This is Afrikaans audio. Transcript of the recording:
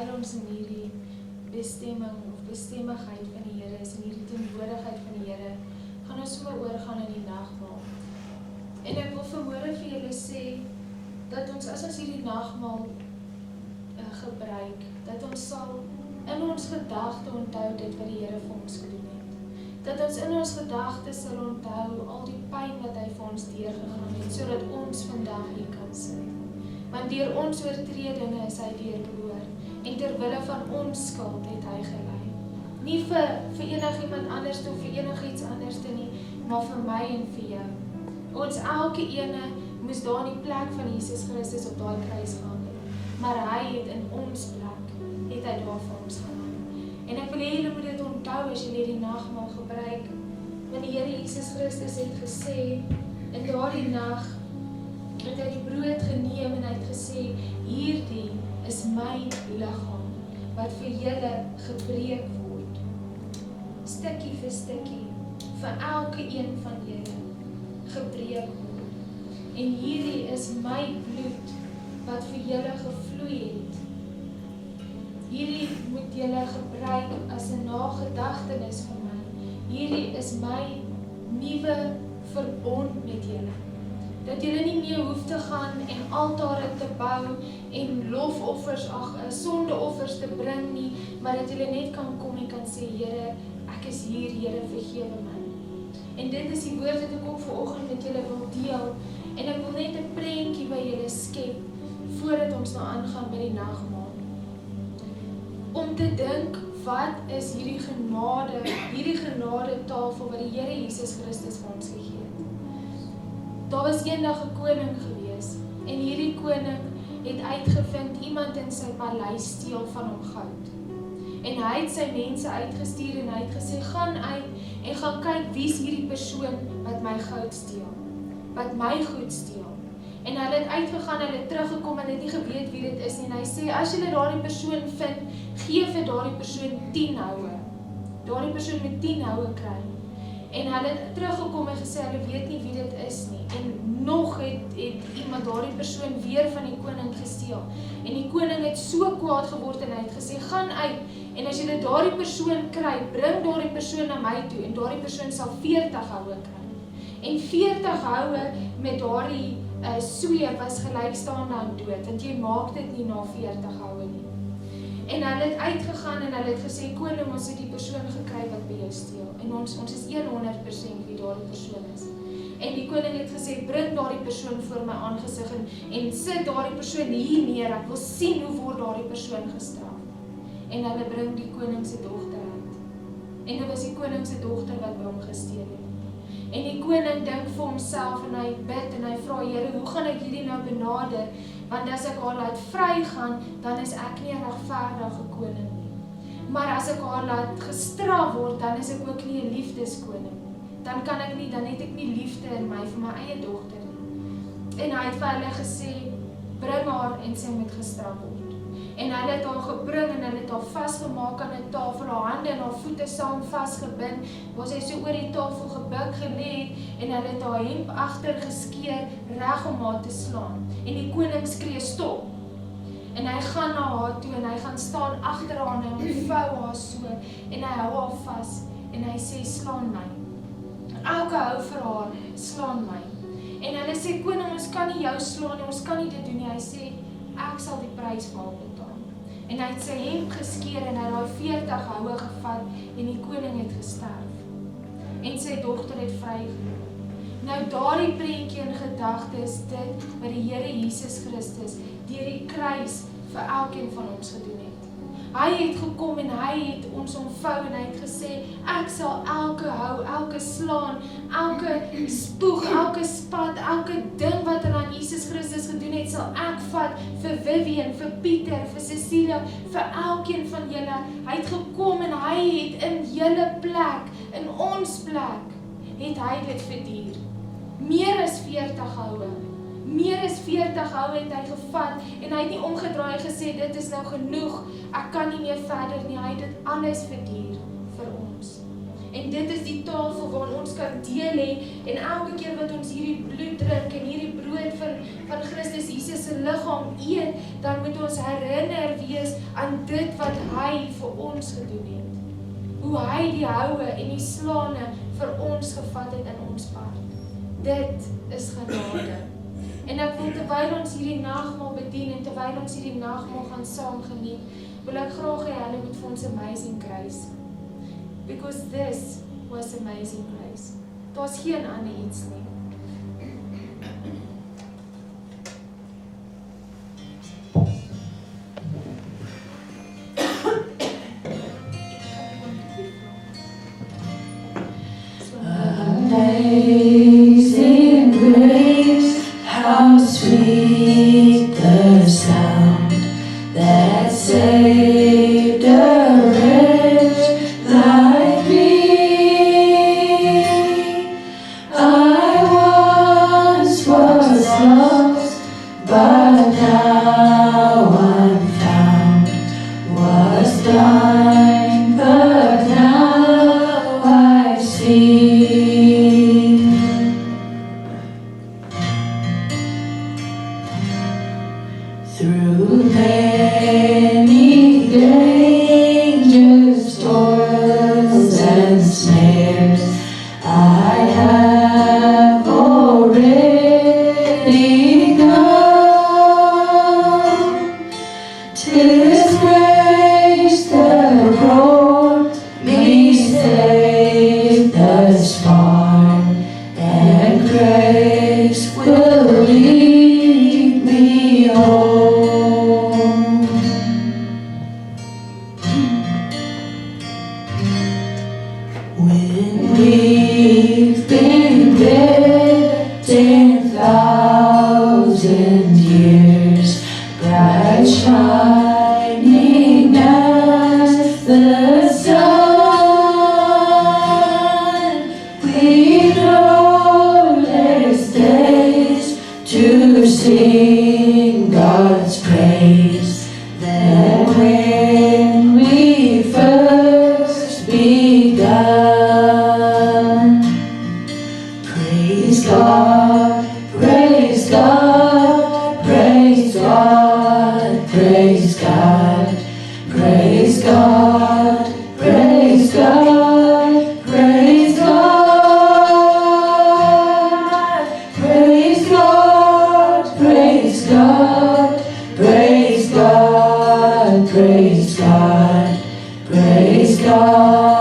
terwyl ons in hierdie bestemming of bestemmigheid van die Here is, in hierdie teenwoordigheid van die Here, gaan ons sommer oorgaan in die nagmaal. En ek wil vanmôre vir julle sê, dat ons as ons hierdie nagmaal gebruik, dat ons sal in ons gedagte onthou dit wat die Here vir ons gedoen het. Dat ons in ons gedagte sal onthou al die pyn wat hy vir ons deurgegaan het, sodat ons vandag hier kan sit. Want deur ons oortredinge is hy deurboor, en terwille van ons skuld het hy gelei. Nie vir enigiemand anders of vir enigiets anders nie, maar vir my en vir jou. Ons elke ene moes daar in die plek van Jesus Christus op daai kruis gaan het, maar hy het in ons plek, het hy daar vir ons gegaan. En ek wil hê julle moet dit onthou as julle die nagmaal gebruik, want die Here Jesus Christus het gesê, in daardie nag, het hy die brood geneem en hy het gesê, hierdie is my liggaam, wat vir julle gebreek word, stukkie vir stukkie, vir elke een van julle gebreek word. En hierdie is my bloed, wat vir julle gevloei het. Hierdie moet julle gebruik as 'n nagedagtenis van my. Hierdie is my nuwe verbond met julle. Dat julle nie meer hoef te gaan en altare te bou en lofoffers, sondeoffers te bring nie, maar dat julle net kan kom en kan sê, Here, ek is hier, Here, vergewe my. En dit is die woord wat ek ook vanoggend met julle wil deel. En ek wil net 'n prentjie by julle skep, voordat ons nou aangaan by die nagmaal. Om te dink, wat is hierdie genade tafel wat die Here Jesus Christus vir ons gegee het. Daar was eendag 'n koning gewees, en hierdie koning het uitgevind, iemand in sy paleis steel van hom goud. En hy het sy mense uitgestuur en hy het gesê, gaan uit en gaan kyk wie is hierdie persoon wat my goud steel, wat my goed steel. En hulle het uitgegaan, hulle het teruggekom en het nie geweet wie dit is nie. En hy sê, as julle daardie persoon vind, gee vir daardie persoon 10 houe. Daardie persoon moet 10 houe kry. En hulle het teruggekom en gesê, hulle weet nie wie dit is nie. En nog het iemand daardie persoon weer van die koning gesteel. En die koning het so kwaad geword en hy het gesê, gaan uit. En as julle daardie persoon kry, bring daardie persoon na my toe. En daardie persoon sal 40 houe kry. En 40 houe met daardie sweep was gelykstaande aan dood, want jy maak dit nie na 40 houe nie. En hulle het uitgegaan en hulle het gesê, koning, ons het die persoon gekry wat by jou steel. En ons is 100% wie daardie persoon is. En die koning het gesê, bring daardie persoon voor my aangesig en sit daardie persoon hier neer, ek wil sien hoe word daardie persoon gestraf. En hulle bring die koning se dogter uit. En dit was die koning se dogter wat by hom gesteel het. En die koning dink vir homself en hy bid en hy vra, Here, hoe gaan ek hierdie nou benader? Want as ek haar laat vrygaan, dan is ek nie 'n regverdige koning nie. Maar as ek haar laat gestraf word, dan is ek ook nie 'n liefdeskoning. Dan het ek nie liefde in my vir my eie dogter nie. En hy het vir hulle gesê, bring haar en sy moet gestraf word. En hulle het haar gebring en hulle het haar vasgemaak aan 'n tafel, haar hande en haar voete saam vasgebind, waar sy so oor die tafel gebuk gelê en hulle het haar hemp agter geskeer, reg om haar te slaan. En die koning skree, stop. En hy gaan na haar toe en hy gaan staan agter haar en hy vou haar so en hy hou haar vas en hy sê, slaan my. Elke hou vir haar, slaan my. En hulle sê, koning, ons kan nie jou slaan nie, ons kan nie dit doen nie. Hy sê, ek sal die prys vir haar betaal. En hy het sy hemp geskeer en hy het daai 40 houe gevat en die koning het gesterf. En sy dogter het vrygeloop. Nou daardie prentjie in gedagte is dit wat die Here Jesus Christus deur die kruis vir elkeen van ons gedoen het. Hy het gekom en hy het ons omvou en hy het gesê, ek sal elke hou, elke slaan, elke spoeg, elke spat, elke ding wat hulle aan Jesus Christus gedoen het, sal ek vat vir Vivian, vir Pieter, vir Cecilia, vir elkeen van julle. Hy het gekom en hy het in julle plek, in ons plek, het hy dit verduur. Meer as 40 houe. Meer as 40 houe het hy gevat en hy het nie omgedraai gesê, dit is nou genoeg, ek kan nie meer verder nie, hy het dit alles verduur vir ons. En dit is die tafel waar ons kan deel hê, en elke keer wat ons hierdie bloed drink en hierdie brood van Christus Jesus se liggaam eet, dan moet ons herinner wees aan dit wat hy vir ons gedoen het. Hoe hy die houe en die slaane vir ons gevat het in ons part. Dit is genade. En ek wil terwyl ons hierdie nagmaal bedien en terwyl ons hierdie nagmaal gaan saam geniet, wil ek graag hê hulle moet vir ons Amazing Grace. Because this was Amazing Grace. Daar's geen ander iets nie. Amazing grace, how sweet the sound that saved a wretch like me. I once was lost, but now I'm found. Was blind, but now I see. Through many dangers, toils, and snares, I have already come. 'Tis grace that brought me safe thus far, and grace will lead me home. When we've been dead 10,000 years, bright shining as the sun, we glorious days to sing God's praise. That when we first begun, praise God, praise God, praise God, praise God, praise God, praise God, praise God, praise God, praise God, praise God, praise God, praise God.